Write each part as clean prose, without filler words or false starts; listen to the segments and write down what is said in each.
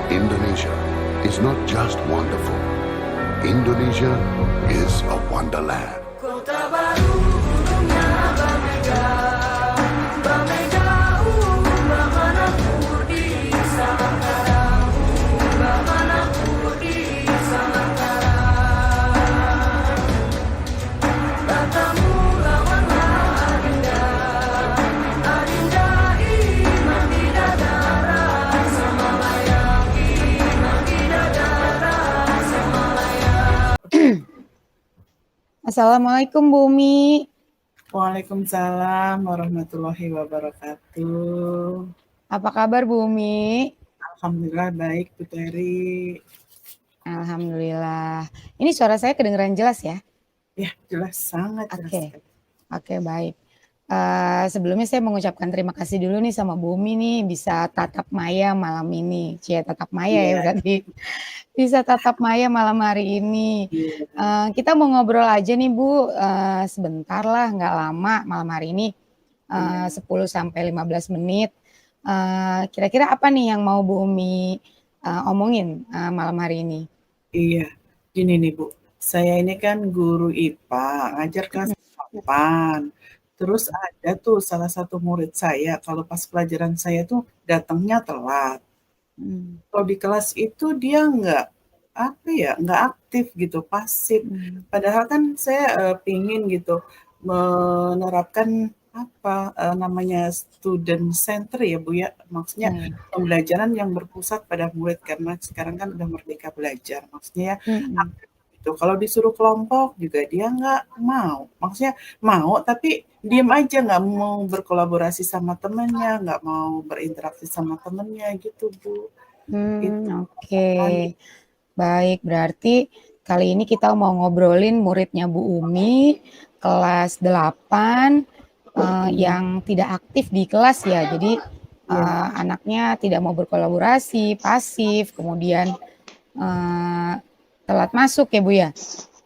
Indonesia is not just wonderful. Indonesia is a wonderland. Kota baru gunungnya Bamega, Bamega Bamanapur di Samantara, Bamanapur di Samantara. Katamu lawanlah Adinda, Adinda iman bidadara, Samalaya iman bidadara, Samalaya. Assalamualaikum Bumi. Waalaikumsalam warahmatullahi wabarakatuh. Apa kabar Bumi? Alhamdulillah baik, Bu Teri. Alhamdulillah. Ini suara saya kedengeran jelas ya? Ya, jelas, sangat jelas. Oke, baik. Sebelumnya saya mengucapkan terima kasih dulu nih sama Bumi nih bisa tatap maya malam ini. Tatap maya ya berarti. Bisa tatap maya malam hari ini. Kita mau ngobrol aja nih Bu, sebentar lah, nggak lama malam hari ini, 10 sampai 15 menit. Kira-kira apa nih yang mau Bu Umi omongin malam hari ini? Iya, gini nih Bu, saya ini kan guru IPA, ngajar kelas 8. Terus ada tuh salah satu murid saya, kalau pas pelajaran saya tuh datangnya telat. Kalau di kelas itu dia nggak aktif gitu, pasif. Padahal kan saya pingin gitu menerapkan namanya student center ya Bu ya, maksudnya pembelajaran yang berpusat pada murid karena sekarang kan udah merdeka belajar, maksudnya ya aktif gitu. Kalau disuruh kelompok juga dia nggak mau, maksudnya mau tapi diem aja, nggak mau berkolaborasi sama temennya, nggak mau berinteraksi sama temennya gitu Bu. Oke. Baik, berarti kali ini kita mau ngobrolin muridnya Bu Umi kelas 8 yang tidak aktif di kelas ya. Jadi anaknya tidak mau berkolaborasi, pasif, kemudian telat masuk ya Bu ya.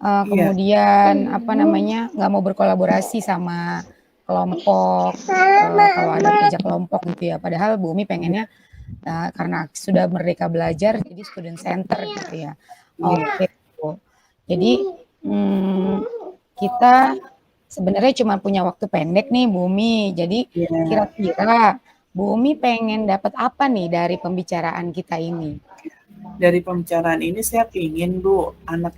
Kemudian nggak mau berkolaborasi sama kelompok, kalau ada kerja kelompok gitu ya. Padahal Bu Umi pengennya karena sudah merdeka belajar jadi student center gitu ya. Oke. Jadi kita sebenarnya cuma punya waktu pendek nih Bu Umi. Jadi kira-kira Bu Umi pengen dapat apa nih dari pembicaraan kita ini? Dari pembicaraan ini saya pingin Bu, anak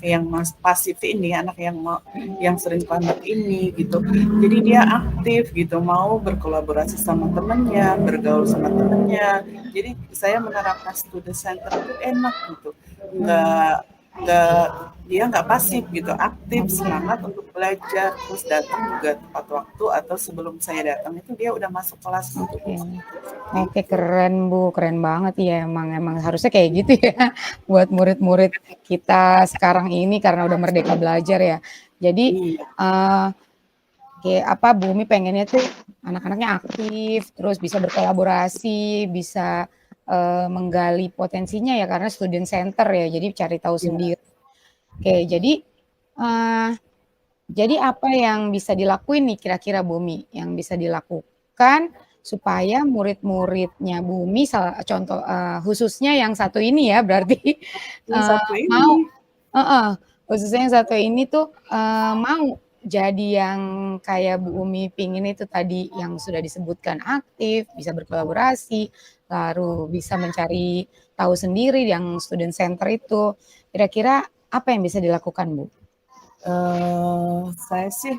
yang pasif ini, anak yang sering panik ini gitu. Jadi dia aktif gitu, mau berkolaborasi sama temennya, bergaul sama temennya. Jadi saya menerapkan student center itu enak gitu. Dia nggak pasif gitu, aktif, semangat untuk belajar, terus datang juga tepat waktu atau sebelum saya datang itu dia udah masuk kelas gitu. Oke, keren Bu, keren banget ya, emang harusnya kayak gitu ya buat murid-murid kita sekarang ini karena udah merdeka belajar ya. Jadi Bu Umi pengennya tuh anak-anaknya aktif, terus bisa berkolaborasi, bisa menggali potensinya ya karena student center ya, jadi cari tahu sendiri. Oke, jadi apa yang bisa dilakuin nih kira-kira Bu Umi, yang bisa dilakukan supaya murid-muridnya Bu Umi, contoh khususnya yang satu ini ya berarti khususnya yang satu ini tuh mau jadi yang kayak Bu Umi pingin itu tadi yang sudah disebutkan, aktif, bisa berkolaborasi, lalu bisa mencari tahu sendiri yang student center itu. Kira-kira apa yang bisa dilakukan Bu? Saya sih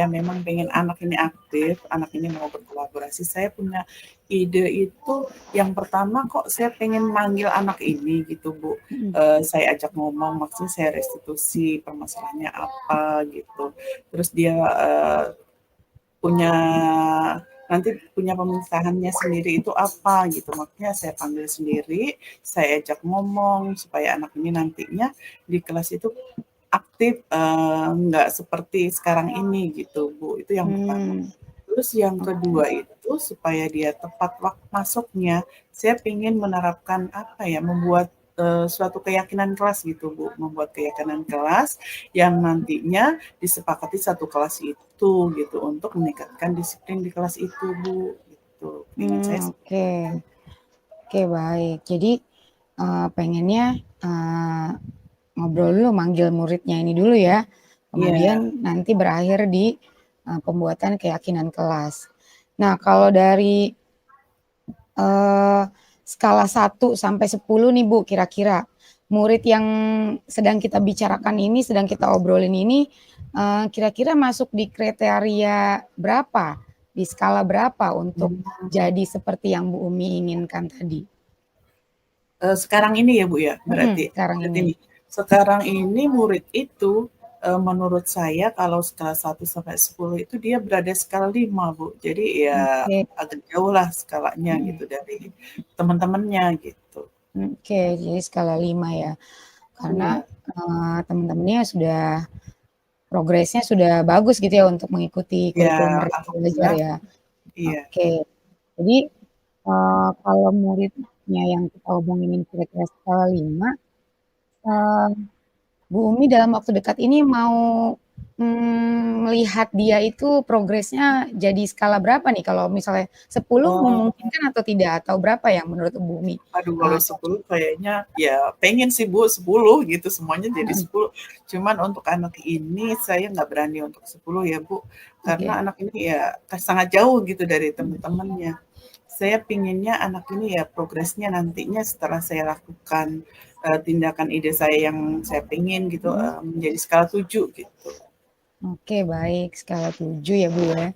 memang pengen anak ini aktif, anak ini mau berkolaborasi. Saya punya ide itu, yang pertama kok saya pengen manggil anak ini gitu Bu. Saya ajak ngomong, maksudnya saya restitusi permasalahannya apa gitu. Terus dia nanti punya pemisahannya sendiri itu apa gitu, makanya saya panggil sendiri, saya ajak ngomong supaya anak ini nantinya di kelas itu aktif, nggak seperti sekarang ini gitu Bu, itu yang pertama. Terus yang kedua itu supaya dia tepat waktu masuknya, saya ingin menerapkan membuat suatu keyakinan kelas gitu Bu, membuat keyakinan kelas yang nantinya disepakati satu kelas itu gitu untuk meningkatkan disiplin di kelas itu Bu, gitu. Oke. Oke, baik. Jadi, pengennya, ngobrol dulu, manggil muridnya ini dulu ya, Iya. kemudian nanti berakhir di, pembuatan keyakinan kelas. Nah, kalau dari, eee, skala 1 sampai 10 nih Bu, kira-kira murid yang sedang kita bicarakan ini, sedang kita obrolin ini, kira-kira masuk di kriteria berapa? Di skala berapa untuk Mmm. jadi seperti yang Bu Umi inginkan tadi? Sekarang ini ya, Bu, ya, berarti? Sekarang Berarti ini. nih, sekarang ini murid itu, menurut saya kalau skala 1 sampai 10 itu dia berada skala 5, Bu. Jadi ya Oke, agak jauh lah skalanya mhm, gitu dari teman-temannya gitu. oke, jadi skala 5 ya. Karena, Iya, temen-temennya sudah progresnya sudah bagus gitu ya untuk mengikuti ya kurikulum Merdeka Belajar alhamdulillah, ya. iya. Oke, jadi, kalau muridnya yang kita hubungin kira-kira skala 5, eee Bu Umi dalam waktu dekat ini mau, melihat dia itu progresnya jadi skala berapa nih? Kalau misalnya 10 Oh. memungkinkan atau tidak? Atau berapa yang menurut Bu Umi, Aduh, kalau cocok? 10 kayaknya ya pengen sih, Bu, 10 gitu, semuanya jadi Mhm, 10. Cuman untuk anak ini saya nggak berani untuk 10 ya, Bu, karena oke, anak ini ya sangat jauh gitu dari mhm, teman-temannya. Saya pinginnya anak ini ya progresnya nantinya setelah saya lakukan, tindakan ide saya yang saya pengen gitu, mhm. menjadi skala 7 gitu. Oke, baik, skala 7 ya, Bu, ya.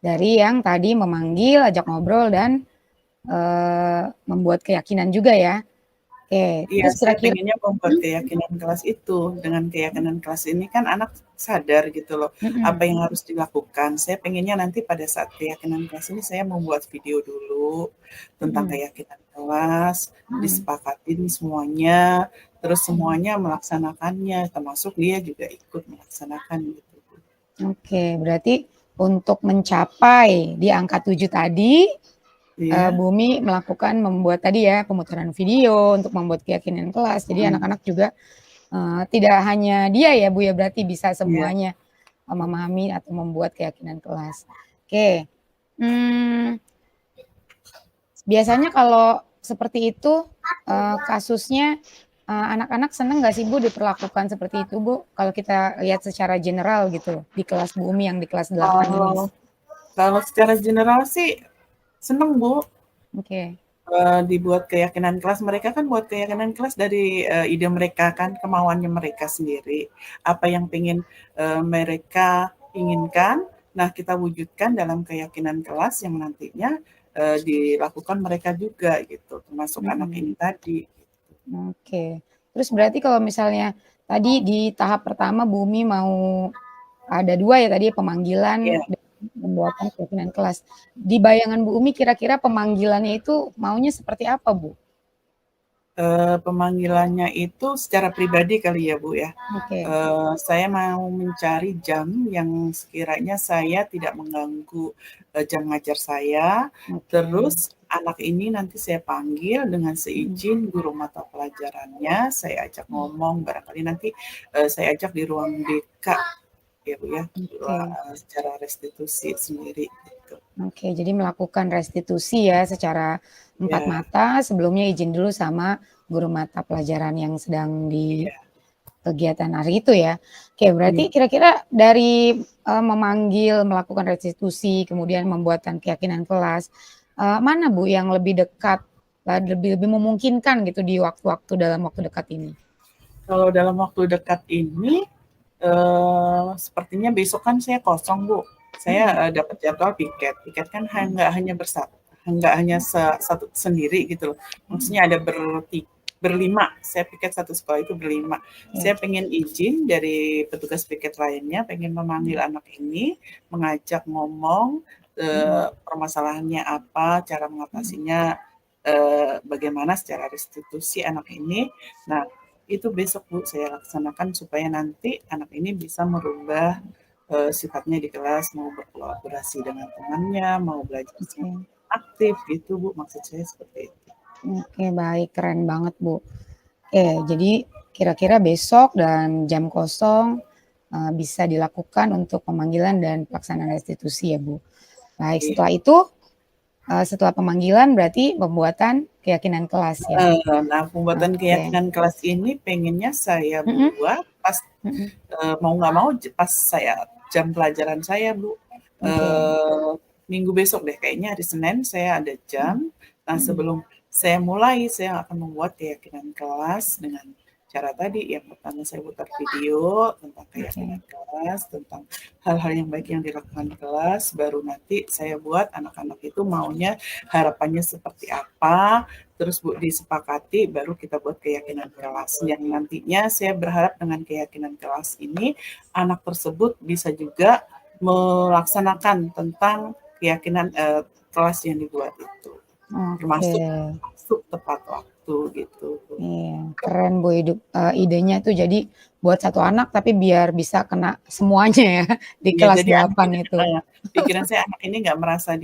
Dari yang tadi memanggil, ajak ngobrol dan, membuat keyakinan juga ya? Oke, Iya, terus saya kira-kira pengennya membuat mhm, keyakinan kelas itu. Dengan keyakinan kelas ini kan anak sadar gitu loh, apa mhm, yang harus dilakukan. Saya pengennya nanti pada saat keyakinan kelas ini saya membuat video dulu tentang mhm, keyakinan kelas, mhm. disepakatin semuanya, terus Mhm. semuanya melaksanakannya, termasuk dia juga ikut melaksanakan gitu. Oke, berarti untuk mencapai di angka 7 tadi, Iya, Bumi melakukan membuat tadi ya, pemutaran video untuk membuat keyakinan kelas. Jadi mhm, anak-anak juga, tidak hanya dia ya, Bu, ya, berarti bisa iya, semuanya, memahami atau membuat keyakinan kelas. Oke, mmm, biasanya kalau seperti itu, kasusnya, anak-anak seneng nggak sih, Bu, diperlakukan seperti itu, Bu? Kalau kita lihat secara general gitu, di kelas Bu Umi yang di kelas 8 ini. kalau kalau secara general sih seneng, Bu. Oke, Dibuat keyakinan kelas, mereka kan buat keyakinan kelas dari, ide mereka kan, kemauannya mereka sendiri. Apa yang pengen, mereka inginkan, nah kita wujudkan dalam keyakinan kelas yang nantinya, dilakukan mereka juga gitu, termasuk anak mhm, ini tadi. oke. Terus berarti kalau misalnya tadi di tahap pertama Bumi mau ada 2 ya tadi pemanggilan Iya. dan pembuatan keyakinan kelas. Di bayangan Bu Umi kira-kira pemanggilannya itu maunya seperti apa, Bu? Pemanggilannya itu secara pribadi kali ya, Bu, ya. Oke, Saya mau mencari jam yang sekiranya saya tidak mengganggu, jam ngajar saya, oke, terus anak ini nanti saya panggil dengan mhm, seizin guru mata pelajarannya, saya ajak mhm, ngomong, barangkali nanti, saya ajak di ruang BK ya, Bu, ya, oke, secara restitusi sendiri gitu. oke. Jadi melakukan restitusi ya secara empat Ya, mata, sebelumnya izin dulu sama guru mata pelajaran yang sedang di iya, kegiatan hari itu ya. Oke, berarti iya. kira-kira dari, memanggil, melakukan restitusi, kemudian membuatkan keyakinan kelas, mana Bu yang lebih dekat, lebih lebih memungkinkan gitu di waktu-waktu dalam waktu dekat ini? Kalau dalam waktu dekat ini, sepertinya besok kan saya kosong, Bu. Saya, Mhm, dapat jadwal piket. Piket kan nggak hanya nggak hanya satu sendiri gitu loh. mhm, Maksudnya ada berlima. Saya piket satu sekolah itu berlima. iya, Saya pengen izin dari petugas piket lainnya, pengen memanggil mhm, anak ini, mengajak ngomong, mhm, permasalahannya apa, cara mhm, mengatasinya, bagaimana secara restitusi anak ini. Nah, itu besok, Bu, saya laksanakan supaya nanti anak ini bisa merubah, sifatnya di kelas, mau berkolaborasi dengan temannya, mau belajar oke, semakin aktif gitu, Bu, maksud saya seperti itu. oke, baik, keren banget Bu. Oke, jadi kira-kira besok dan jam kosong, bisa dilakukan untuk pemanggilan dan pelaksanaan restitusi ya Bu. Baik, Iya. setelah itu setelah pemanggilan berarti pembuatan keyakinan kelas ya? Nah, pembuatan Oke. keyakinan kelas ini pengennya saya Mhm buat pas, mhm. mau nggak mau pas saya jam pelajaran saya, Bu. Oke. Minggu besok deh, kayaknya hari Senin saya ada Mhm jam. Nah, mhm. sebelum saya mulai, saya akan membuat keyakinan kelas dengan cara tadi, yang pertama saya putar video tentang keyakinan Oke. kelas, tentang hal-hal yang baik yang dilakukan di kelas, baru nanti saya buat anak-anak itu maunya harapannya seperti apa, terus Bu disepakati baru kita buat keyakinan kelas yang nantinya saya berharap dengan keyakinan kelas ini anak tersebut bisa juga melaksanakan tentang keyakinan kelas yang dibuat itu, Oke. termasuk masuk tepat waktu gitu. Iya, keren Bu idenya tuh jadi buat satu anak tapi biar bisa kena semuanya ya di Ya kelas jadi anak 8 ini itu. pikiran saya anak ini nggak merasa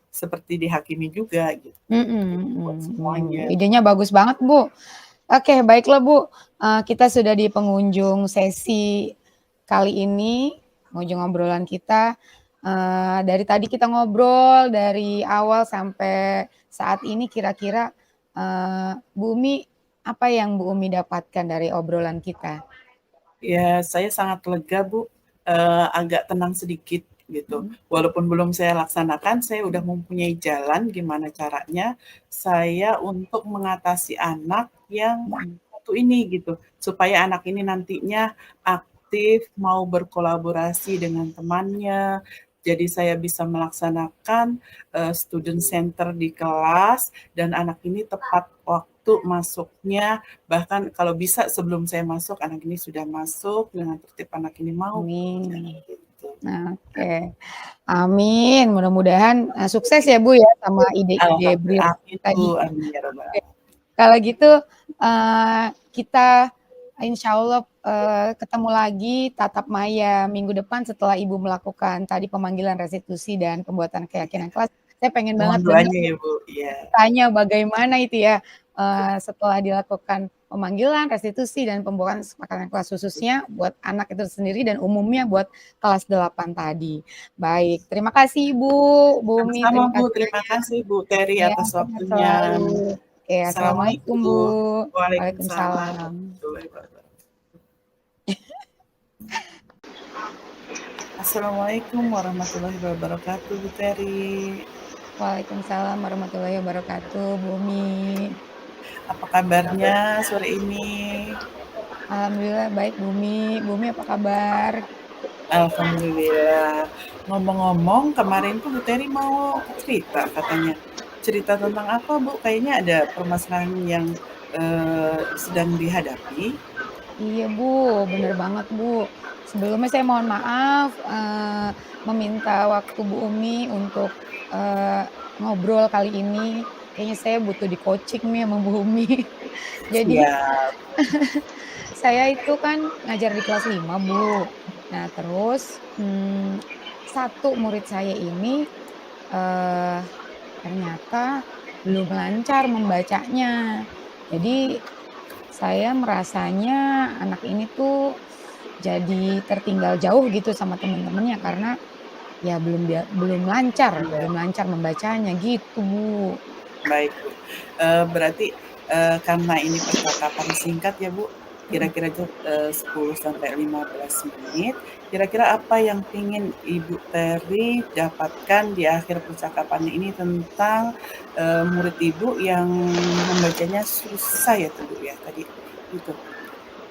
seperti dihakimi juga gitu. Jadi buat Iya Bu, semuanya. idenya bagus banget Bu. Oke baiklah Bu, kita sudah di penghujung sesi kali ini, penghujung obrolan kita, dari tadi kita ngobrol dari awal sampai saat ini kira-kira, Bu Umi, apa yang Bu Umi dapatkan dari obrolan kita? Ya, saya sangat lega, Bu, agak tenang sedikit gitu. Mhm Walaupun belum saya laksanakan, saya udah mempunyai jalan gimana caranya saya untuk mengatasi anak yang mhm. satu ini gitu, supaya anak ini nantinya aktif, mau berkolaborasi dengan temannya. Jadi saya bisa melaksanakan, student center di kelas dan anak ini tepat waktu masuknya. Bahkan kalau bisa sebelum saya masuk, anak ini sudah masuk dengan tertib, anak ini mau belajar Amin. gitu. Oke. Amin, mudah-mudahan, sukses ya Bu ya sama ide-ide Alhamdulillah, brilliant amin Bu, tadi. amin ya rabbal Oke, alamin. kalau gitu, kita insyaallah, ketemu lagi tatap maya minggu depan setelah Ibu melakukan tadi pemanggilan restitusi dan pembuatan keyakinan kelas. Saya pengen Mohon banget dengar doanya nih ya Bu, iya. ceritanya bagaimana itu ya, setelah dilakukan pemanggilan, restitusi, dan pembuatan kesepakatan kelas khususnya buat anak itu sendiri dan umumnya buat kelas 8 tadi. Baik, terima kasih Ibu, Bu Umi, Sama-sama terima Bu, kasih terima banyak. kasih Bu Terry Ya, atas sehat waktunya. selalu. Oke, assalamualaikum Bu. Assalamualaikum. Waalaikumsalam Waalaikumsalam. warahmatullahi wabarakatuh. Assalamualaikum warahmatullahi wabarakatuh, Bu Terry. Waalaikumsalam warahmatullahi wabarakatuh, Bu Umi. Apa kabarnya sore ini? Alhamdulillah baik Bu Umi. Bu Umi apa kabar? Alhamdulillah. Ngomong-ngomong, kemarin tuh Bu Terry mau cerita katanya. Cerita tentang apa, Bu? Kayaknya ada permasalahan yang sedang dihadapi. Iya Bu, bener banget Bu. Sebelumnya saya mohon maaf, meminta waktu Bu Umi untuk, ngobrol kali ini. Kayaknya saya butuh di-coaching nih sama Bu Umi. Jadi Siap. saya itu kan ngajar di kelas 5 Bu. Nah terus, 1 murid saya ini, eee, ternyata belum lancar membacanya. Jadi saya merasanya anak ini tuh jadi tertinggal jauh gitu sama temen-temennya karena ya belum lancar membacanya gitu, Bu. Baik, Bu. Berarti, karena ini percakapan singkat ya, Bu, Mhm. kira-kira 10 sampai 15 menit, kira-kira apa yang ingin Ibu Terry dapatkan di akhir percakapan ini tentang, murid Ibu yang membacanya susah ya tuh, Bu, ya, tadi itu.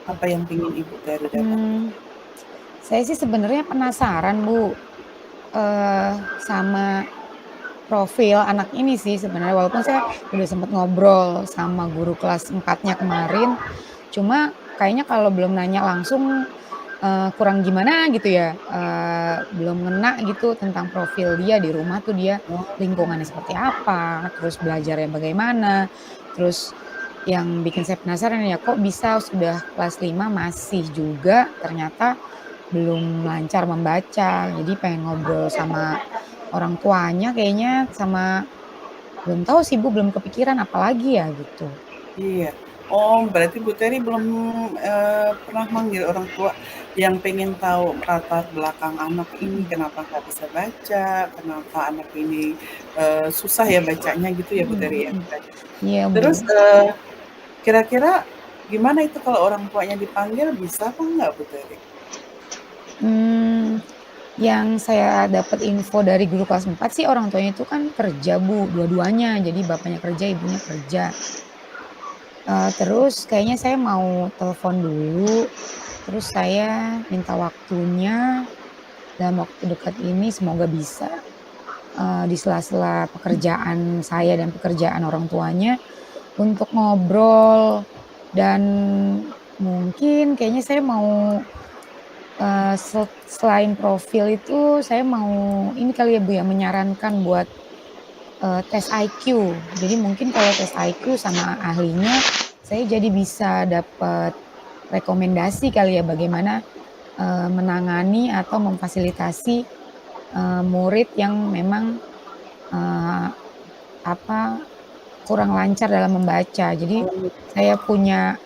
Apa yang ingin Ibu Terry dapatkan? Mmm, saya sih sebenarnya penasaran, Bu, sama profil anak ini sih sebenarnya walaupun saya udah sempet ngobrol sama guru kelas 4-nya kemarin, cuma kayaknya kalau belum nanya langsung, kurang gimana gitu ya, belum ngena gitu tentang profil dia di rumah tuh dia Oh, lingkungannya seperti apa, terus belajarnya bagaimana, terus yang bikin saya penasaran ya kok bisa sudah kelas 5 masih juga ternyata belum lancar membaca. Jadi pengen ngobrol sama orang tuanya kayaknya sama belum tahu sih Bu, belum kepikiran apalagi ya gitu. iya. Oh, berarti Bu Teri belum, pernah manggil orang tua yang pengen tahu latar belakang anak ini, Mhm, kenapa nggak bisa baca, kenapa anak ini, susah ya bacanya gitu ya Bu mhm, Teri ya? mhm. Iya, Bu. Terus, kira-kira gimana itu kalau orang tuanya dipanggil bisa apa enggak Bu Teri? Mmm, yang saya dapat info dari guru kelas 4 sih orang tuanya itu kan kerja, Bu, dua-duanya. Jadi bapaknya kerja, ibunya kerja. Terus kayaknya saya mau telepon dulu, terus saya minta waktunya dalam waktu dekat ini semoga bisa, di sela-sela pekerjaan saya dan pekerjaan orang tuanya untuk ngobrol dan mungkin kayaknya saya mau, selain profil itu saya mau ini kali ya, Bu, ya, menyarankan buat, tes IQ. Jadi mungkin kalau tes IQ sama ahlinya, saya jadi bisa dapat rekomendasi kali ya bagaimana, menangani atau memfasilitasi, murid yang memang, eee, apa, kurang lancar dalam membaca. Jadi Oh, saya punya,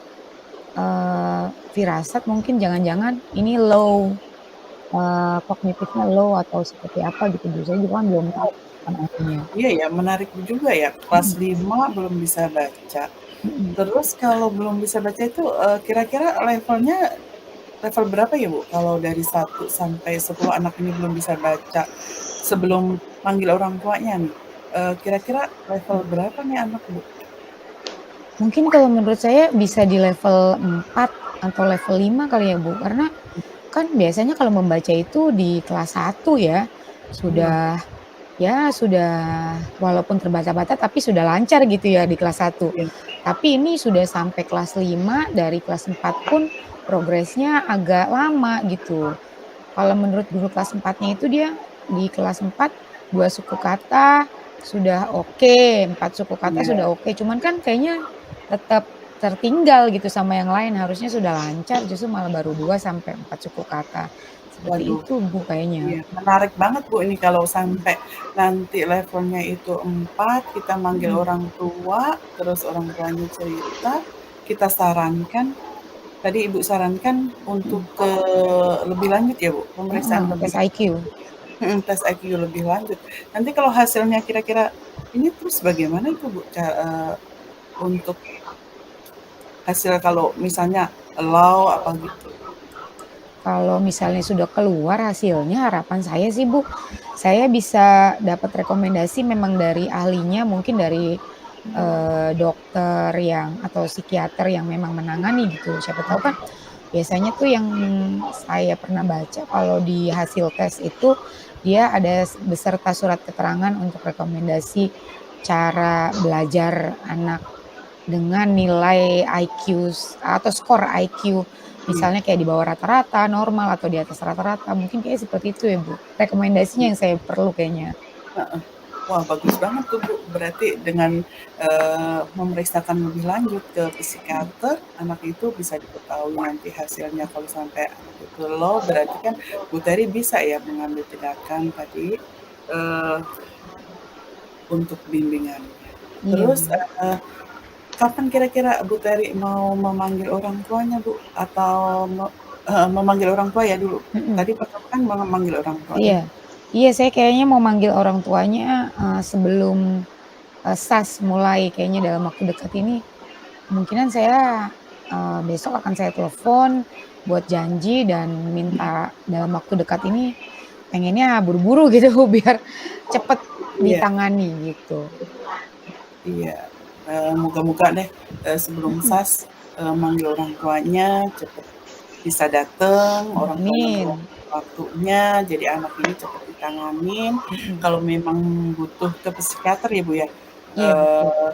firasat mungkin jangan-jangan ini low, kognitifnya low atau seperti apa gitu, Bu. Saya juga kan belum tahu kan ahlinya. iya ya, menarik juga ya, kelas Mhm, 5 belum bisa baca. mhm. Terus kalau belum bisa baca itu, kira-kira levelnya level berapa ya, Bu? Kalau dari 1 sampai 10 anak ini belum bisa baca, sebelum manggil orang tuanya nih, kira-kira level berapa nih anak, Bu? Mungkin kalau menurut saya bisa di level 4 atau level 5 kali ya, Bu, karena kan biasanya kalau membaca itu di kelas 1 ya, Iya, sudah ya sudah walaupun terbata-bata tapi sudah lancar gitu ya di kelas 1. iya, Tapi ini sudah sampai kelas 5 dari kelas 4 pun progresnya agak lama gitu. Kalau menurut guru kelas 4-nya itu dia di kelas 4 2 suku kata sudah oke, 4 suku kata iya. sudah oke, cuman kan kayaknya tetap tertinggal gitu sama yang lain, harusnya sudah lancar justru malah baru 2 sampai 4 suku kata. Seperti Waduh, itu, Bu, kayaknya. iya, menarik banget, Bu, ini kalau Mhm, sampai nanti levelnya itu 4, kita manggil mhm, orang tua, terus orang tuanya cerita, kita sarankan tadi Ibu sarankan untuk mhm, ke lebih lanjut ya, Bu, pemeriksaan heeh, lebih tes IQ. tes IQ lebih lanjut. Nanti kalau hasilnya kira-kira ini terus bagaimana itu, Bu, untuk hasil kalau misalnya allow apa gitu? Kalau misalnya sudah keluar hasilnya harapan saya sih, Bu, saya bisa dapat rekomendasi memang dari ahlinya, mungkin dari, dokter yang atau psikiater yang memang menangani gitu. Siapa tahu kan biasanya tuh yang saya pernah baca kalau di hasil tes itu dia ada beserta surat keterangan untuk rekomendasi cara belajar anak dengan nilai IQ atau skor IQ, Iya, misalnya kayak di bawah rata-rata, normal, atau di atas rata-rata, mungkin kayaknya seperti itu ya, Bu, rekomendasinya iya, yang saya perlu kayaknya. heeh. Wah, bagus banget tuh, Bu. Berarti dengan, memeriksakan lebih lanjut ke psikiater, anak itu bisa diketahui nanti hasilnya. Kalau sampai anak itu low, berarti kan Bu Teri bisa ya mengambil tindakan tadi, eee, untuk bimbingannya. Iya, Terus, Bu, kapan kira-kira Bu Teri mau memanggil orang tuanya, Bu? Atau memanggil orang tua ya dulu? mhm, Tadi pertama kan memanggil orang tuanya. iya. Iya, saya kayaknya mau manggil orang tuanya, sebelum, SAS mulai kayaknya dalam waktu dekat ini, kemungkinan saya, besok akan saya telepon buat janji dan minta dalam waktu dekat ini pengennya buru-buru gitu, biar cepet Iya, ditangani gitu. iya, moga-moga deh, sebelum Mhm, SAS, manggil orang tuanya cepet bisa dateng, orang tuanya amin, meluangkan waktunya, jadi anak ini cepet ditanganin. mhm, Kalau memang butuh ke psikiater ya, Bu, ya, iya betul, eee,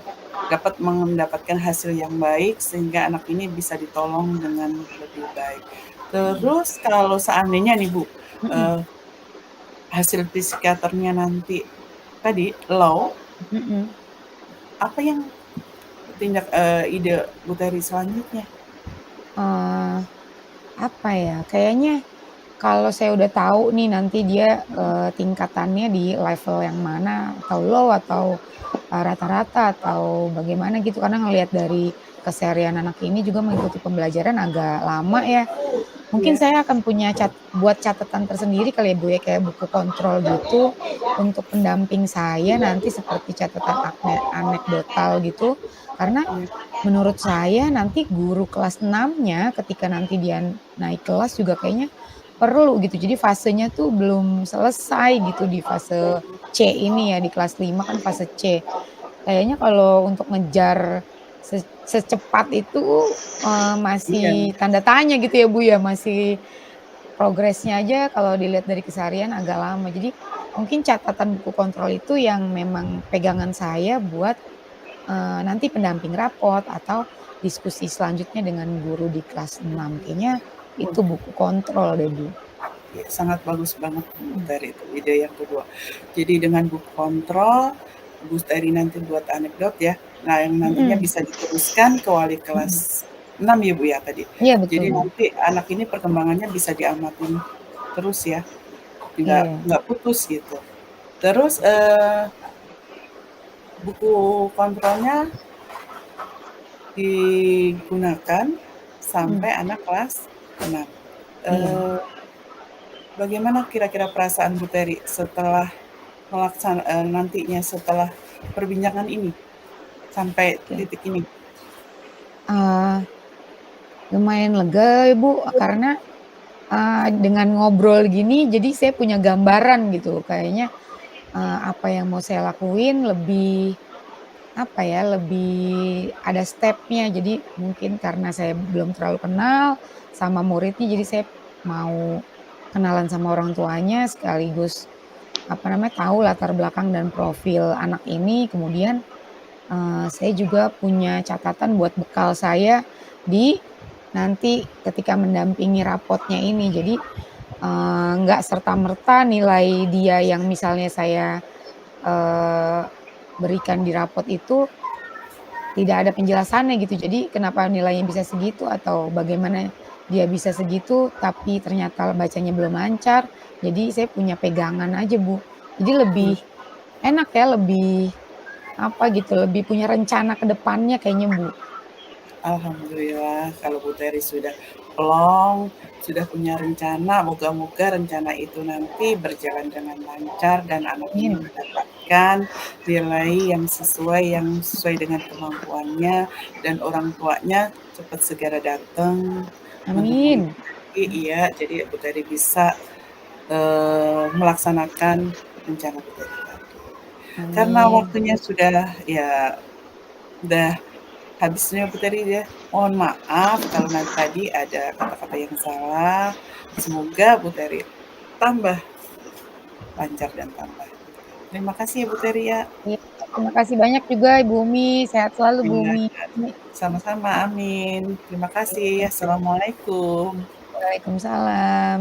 dapat mendapatkan hasil yang baik sehingga anak ini bisa ditolong dengan lebih baik. mhm, Terus kalau seandainya nih, Bu, mhm, eee, hasil psikiaternya nanti tadi low, mhm, apa yang ide Bu Teri selanjutnya? eee, apa ya, kayaknya kalau saya udah tahu nih nanti dia, tingkatannya di level yang mana, atau low atau, rata-rata atau bagaimana gitu, karena ngelihat dari keseharian anak ini juga mengikuti pembelajaran agak lama ya. Mungkin Iya, saya akan punya buat catatan tersendiri kali ya Bu ya, kayak buku kontrol gitu untuk pendamping saya nanti seperti catatan anekdotal gitu. Karena iya, menurut saya nanti guru kelas 6-nya ketika nanti dia naik kelas juga kayaknya perlu gitu. Jadi fasenya tuh belum selesai gitu di fase C ini ya, di kelas 5 kan fase C. Kayaknya kalau untuk ngejar secepat itu, iya, masih tanda tanya gitu ya, Bu, ya, masih progresnya aja kalau dilihat dari keseharian agak lama. Jadi mungkin catatan buku kontrol itu yang memang pegangan saya buat, nanti pendamping rapot atau diskusi selanjutnya dengan guru di kelas 6. Kayaknya wah, itu buku kontrol deh, Bu. iya, sangat bagus banget Bu Mhm, Teri itu ide yang kedua. Jadi dengan buku kontrol, Bu Teri nanti buat anekdot ya, nah yang nantinya mhm, bisa diteruskan ke wali mhm. kelas 6 ya Bu ya tadi? Iya betul, Jadi Bu. nanti anak ini perkembangannya bisa diamatin terus ya, Iya, nggak putus gitu. Terus, buku kontrolnya digunakan mhm, sampai anak kelas 6. iya. Eee, Bagaimana kira-kira perasaan Bu Teri setelah nantinya setelah perbincangan ini, sampai Oke. titik ini? Eee, Lumayan lega ya, Bu, karena, dengan ngobrol gini jadi saya punya gambaran gitu kayaknya, apa yang mau saya lakuin lebih, apa ya, lebih ada step-nya. Jadi mungkin karena saya belum terlalu kenal sama muridnya, jadi saya mau kenalan sama orang tuanya sekaligus, apa namanya, tahu latar belakang dan profil anak ini. Kemudian, saya juga punya catatan buat bekal saya di nanti ketika mendampingi rapotnya ini. Jadi, nggak serta-merta nilai dia yang misalnya saya, eee, berikan di rapot itu tidak ada penjelasannya gitu. Jadi kenapa nilainya bisa segitu atau bagaimana dia bisa segitu, tapi ternyata bacanya belum lancar. Jadi saya punya pegangan aja, Bu. Jadi lebih Iya. enak ya, lebih apa gitu, lebih punya rencana ke depannya kayaknya, Bu. Alhamdulillah kalau Bu Teri sudah plong, sudah punya rencana, moga-moga rencana itu nanti berjalan dengan lancar dan anak ini Amin, mendapatkan nilai yang sesuai dengan kemampuannya dan orang tuanya cepat segera datang menemui amin, iya, jadi Bu Teri bisa, melaksanakan rencana Bu Teri tadi. Karena amin. waktunya sudah ya udah habisnya Bu Teri ya. Mohon maaf kalau tadi ada kata-kata yang salah. Semoga Bu Teri tambah lancar dan tambah. Terima kasih ya Bu Teri ya. Iya, terima kasih banyak juga Ibu Umi, sehat selalu Bu Iya, Umi. sama-sama, amin. Terima kasih. Assalamualaikum. Waalaikumsalam.